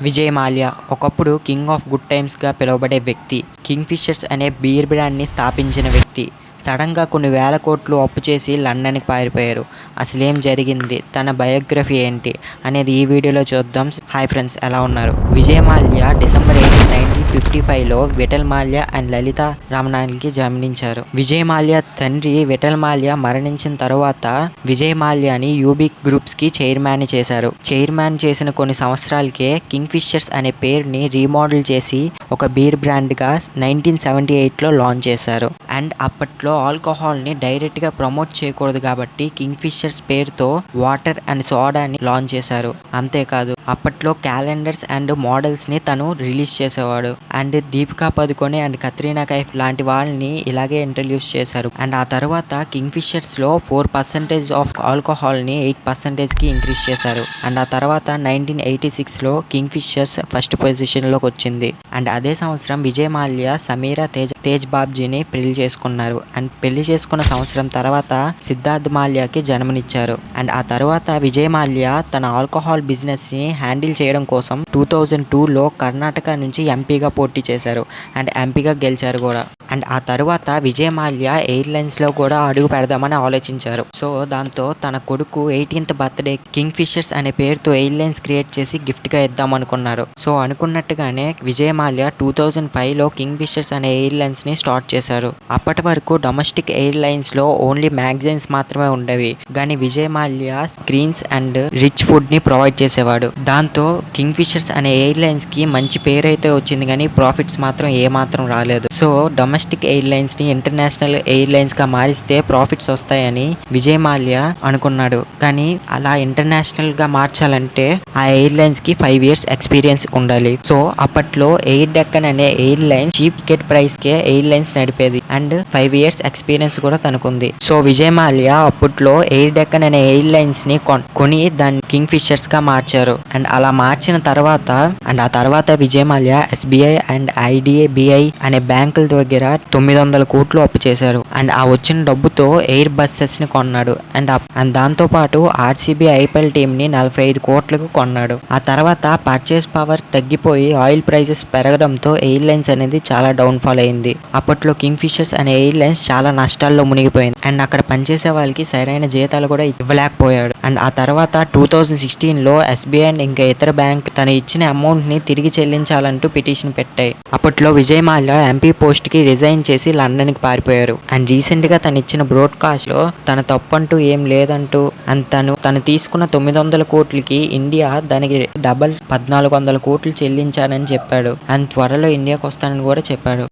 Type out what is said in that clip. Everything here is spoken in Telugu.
విజయ్ మాల్యా ఒకప్పుడు కింగ్ ఆఫ్ గుడ్ టైమ్స్గా పిలువబడే వ్యక్తి. కింగ్ ఫిషర్స్ అనే బీర్ బ్రాండ్ని స్థాపించిన వ్యక్తి. సడన్గా కొన్ని వేల కోట్లు అప్పు చేసి లండన్కి పారిపోయారు. అసలేం జరిగింది, తన బయోగ్రఫీ ఏంటి అనేది ఈ వీడియోలో చూద్దాం. హాయ్ ఫ్రెండ్స్, ఎలా ఉన్నారు? విజయ్ మాల్యా డిసెంబర్ 8, 1955లో విఠల్ మాల్యా అండ్ లలిత రామనానికి జన్మించారు. విజయ్ మాల్యా తండ్రి విఠల్ మాల్యా మరణించిన తర్వాత విజయ్ మాల్యాని యూబీ గ్రూప్స్కి చైర్మన్ చేశారు. చైర్మన్ చేసిన కొన్ని సంవత్సరాలకే కింగ్ ఫిషర్స్ అనే పేరుని రీమోడల్ చేసి ఒక బీర్ బ్రాండ్గా 1978లో లాంచ్ చేశారు. అండ్ అప్పట్లో ఆల్కహాల్ని డైరెక్ట్గా ప్రమోట్ చేయకూడదు కాబట్టి కింగ్ ఫిషర్స్ పేరుతో వాటర్ అండ్ సోడాని లాంచ్ చేశారు. అంతేకాదు, అప్పట్లో క్యాలెండర్స్ అండ్ మోడల్స్ని తను రిలీజ్ చేసేవాడు. అండ్ దీపికా పదుకొనే అండ్ కత్రీనా కైఫ్ లాంటి వాళ్ళని ఇలాగే ఇంట్రడ్యూస్ చేశారు. అండ్ ఆ తర్వాత కింగ్ ఫిషర్స్లో 4% ఆఫ్ ఆల్కహాల్ని 8%కి ఇంక్రీజ్ చేశారు. అండ్ ఆ తర్వాత 1986లో కింగ్ ఫిషర్స్ ఫస్ట్ పొజిషన్లోకి వచ్చింది. అండ్ అదే సంవత్సరం విజయ్ మాల్యా సమీరా తేజ్ బాబ్జీని పెళ్లి చేసుకున్నారు. అండ్ పెళ్లి చేసుకున్న సంవత్సరం తర్వాత సిద్ధార్థ్ మాల్యాకి జన్మనిచ్చారు. అండ్ ఆ తర్వాత విజయ్ మాల్యా తన ఆల్కహాల్ బిజినెస్ ని హ్యాండిల్ చేయడం కోసం 2002లో కర్ణాటక నుంచి ఎంపీగా పోటీ చేశారు. అండ్ ఎంపీగా గెలిచారు కూడా. అండ్ ఆ తర్వాత విజయ్ మాల్యా ఎయిర్లైన్స్లో కూడా అడుగు పెడదామని ఆలోచించారు. సో దాంతో తన కొడుకు 18th బర్త్డే కింగ్ ఫిషర్స్ అనే పేరుతో ఎయిర్లైన్స్ క్రియేట్ చేసి గిఫ్ట్గా ఇద్దాం అనుకున్నారు. సో అనుకున్నట్టుగానే విజయ్ మాల్యా 2005లో కింగ్ ఫిషర్స్ అనే ఎయిర్లైన్స్ని స్టార్ట్ చేశారు. అప్పటి వరకు డొమెస్టిక్ ఎయిర్లైన్స్లో ఓన్లీ మ్యాగజైన్స్ మాత్రమే ఉండేవి. కానీ Vijay Mallya screens and rich ఫుడ్ని ప్రొవైడ్ చేసేవాడు. దాంతో కింగ్ ఫిషర్స్ అనే ఎయిర్లైన్స్కి మంచి పేరు అయితే వచ్చింది, కానీ ప్రాఫిట్స్ మాత్రం ఏమాత్రం రాలేదు. సో డొమెస్టిక్ ఎయిర్లైన్స్ని ఇంటర్నేషనల్ ఎయిర్లైన్స్గా మారిస్తే ప్రాఫిట్స్ వస్తాయని విజయ్ మాల్యా అనుకున్నాడు. కానీ అలా ఇంటర్నేషనల్గా మార్చాలంటే ఆ ఎయిర్లైన్స్కి 5 years ఎక్స్పీరియన్స్ ఉండాలి. సో అప్పట్లో ఎయిర్ డెక్కన్ అనే ఎయిర్లైన్స్ చీప్ టికెట్ ప్రైస్కే ఎయిర్లైన్స్ నడిపేది. అండ్ 5 years ఎక్స్పీరియన్స్ కూడా తనకుంది. సో విజయ్ మాల్యా అప్పట్లో ఎయిర్ డెక్కన్ అనే ఎయిర్లైన్స్ని కొని దాన్ని కింగ్ ఫిషర్స్గా మార్చారు. అండ్ అలా మార్చిన తర్వాత ఆ తర్వాత Vijay Mallya SBI and IDBI అనే బ్యాంకుల దగ్గర 900 కోట్లు అప్పు చేశారు. అండ్ ఆ వచ్చిన డబ్బుతో ఎయిర్ బస్సెస్ని కొన్నాడు. అండ్ దాంతో పాటు RCB IPL టీంని 45 కోట్లకు కొన్నాడు. ఆ తర్వాత పర్చేస్ పవర్ తగ్గిపోయి ఆయిల్ ప్రైజెస్ పెరగడంతో ఎయిర్లైన్స్ అనేది చాలా డౌన్ఫాల్ అయింది. అప్పట్లో కింగ్ ఫిషర్స్ అనే ఎయిర్లైన్స్ చాలా నష్టాల్లో మునిగిపోయింది. అండ్ అక్కడ పనిచేసే వాళ్ళకి సరైన జీతాలు కూడా ఇవ్వలేకపోయాడు. అండ్ ఆ తర్వాత 2016లో SBI అండ్ ఇంకా ఇతర బ్యాంక్ తను ఇచ్చిన అమౌంట్ని తిరిగి చెల్లించాలంటూ పిటిషన్ పెట్టాయి. అప్పట్లో విజయ్ మాల్యా MP పోస్ట్కి రిజైన్ చేసి లండన్కి పారిపోయారు. అండ్ రీసెంట్గా తను ఇచ్చిన బ్రాడ్కాస్ట్లో తన తప్పంటూ ఏం లేదంటూ అండ్ తను తీసుకున్న 900 కోట్లకి ఇండియా దానికి డబల్ 1400 కోట్లు చెల్లించానని చెప్పాడు. అండ్ త్వరలో ఇండియాకి వస్తానని కూడా చెప్పాడు.